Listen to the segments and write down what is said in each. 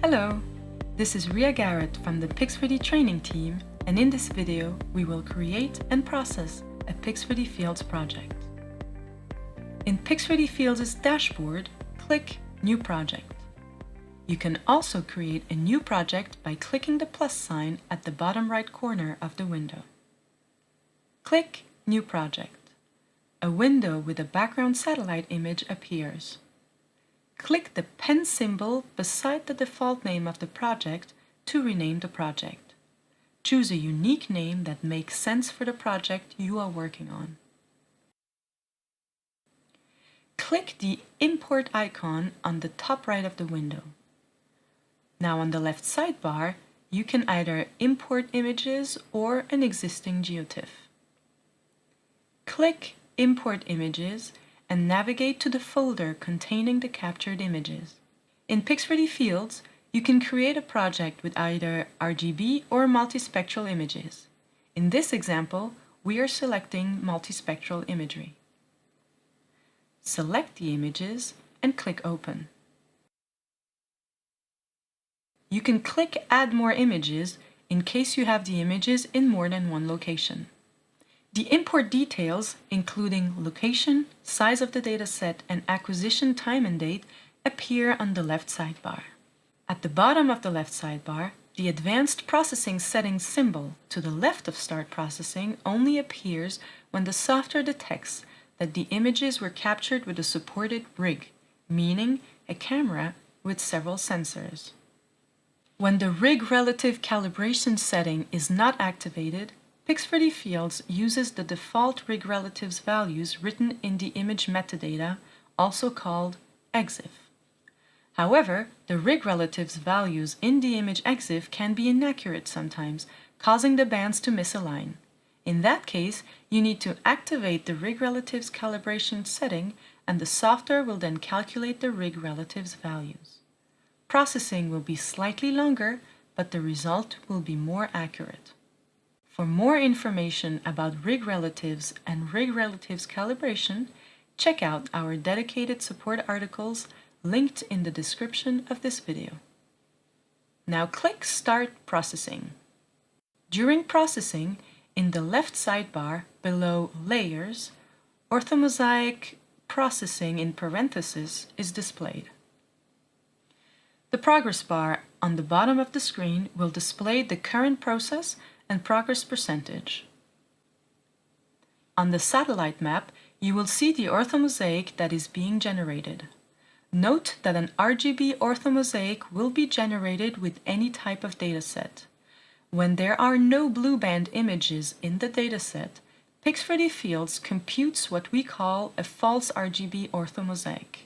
Hello, this is Ria Garrett from the Pix4D training team, and in this video we will create and process a Pix4Dfields project. In Pix4Dfields' dashboard, click New Project. You can also create a new project by clicking the plus sign at the bottom right corner of the window. Click New Project. A window with a background satellite image appears. Click the pen symbol beside the default name of the project to rename the project. Choose a unique name that makes sense for the project you are working on. Click the Import icon on the top right of the window. Now on the left sidebar, you can either import images or an existing GeoTIFF. Click Import Images and navigate to the folder containing the captured images. In Pix4Dfields, you can create a project with either RGB or multispectral images. In this example, we are selecting multispectral imagery. Select the images and click Open. You can click Add More Images in case you have the images in more than one location. The import details, including location, size of the dataset, and acquisition time and date, appear on the left sidebar. At the bottom of the left sidebar, the Advanced Processing Settings symbol to the left of Start Processing only appears when the software detects that the images were captured with a supported rig, meaning a camera with several sensors. When the rig relative calibration setting is not activated, Pix4Dfields uses the default rig relatives values written in the image metadata, also called EXIF. However, the rig relatives values in the image EXIF can be inaccurate sometimes, causing the bands to misalign. In that case, you need to activate the rig relatives calibration setting, and the software will then calculate the rig relatives values. Processing will be slightly longer, but the result will be more accurate. For more information about rig relatives and rig relatives calibration, check out our dedicated support articles linked in the description of this video. Now click Start Processing. During processing, in the left sidebar below Layers, Orthomosaic Processing in parentheses is displayed. The progress bar on the bottom of the screen will display the current process and progress percentage. On the satellite map, you will see the orthomosaic that is being generated. Note that an RGB orthomosaic will be generated with any type of dataset. When there are no blue band images in the dataset, Pix4Dfields computes what we call a false RGB orthomosaic.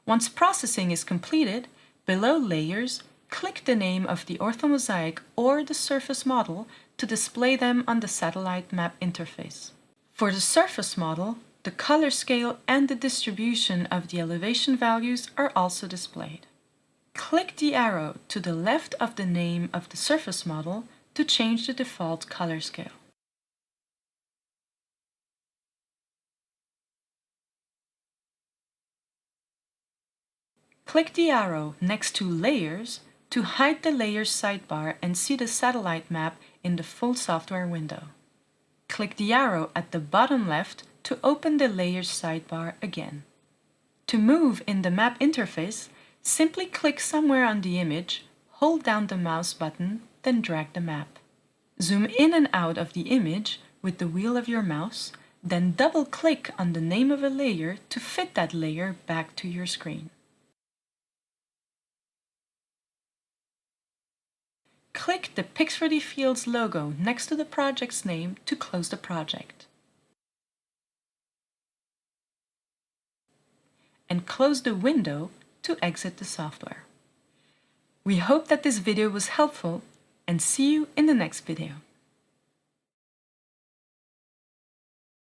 Once processing is completed, below Layers, click the name of the orthomosaic or the surface model to display them on the satellite map interface. For the surface model, the color scale and the distribution of the elevation values are also displayed. Click the arrow to the left of the name of the surface model to change the default color scale. Click the arrow next to Layers to hide the Layers sidebar and see the satellite map in the full software window. Click the arrow at the bottom left to open the Layers sidebar again. To move in the map interface, simply click somewhere on the image, hold down the mouse button, then drag the map. Zoom in and out of the image with the wheel of your mouse, then double-click on the name of a layer to fit that layer back to your screen. Click the Pix4Dfields logo next to the project's name to close the project. And close the window to exit the software. We hope that this video was helpful and see you in the next video.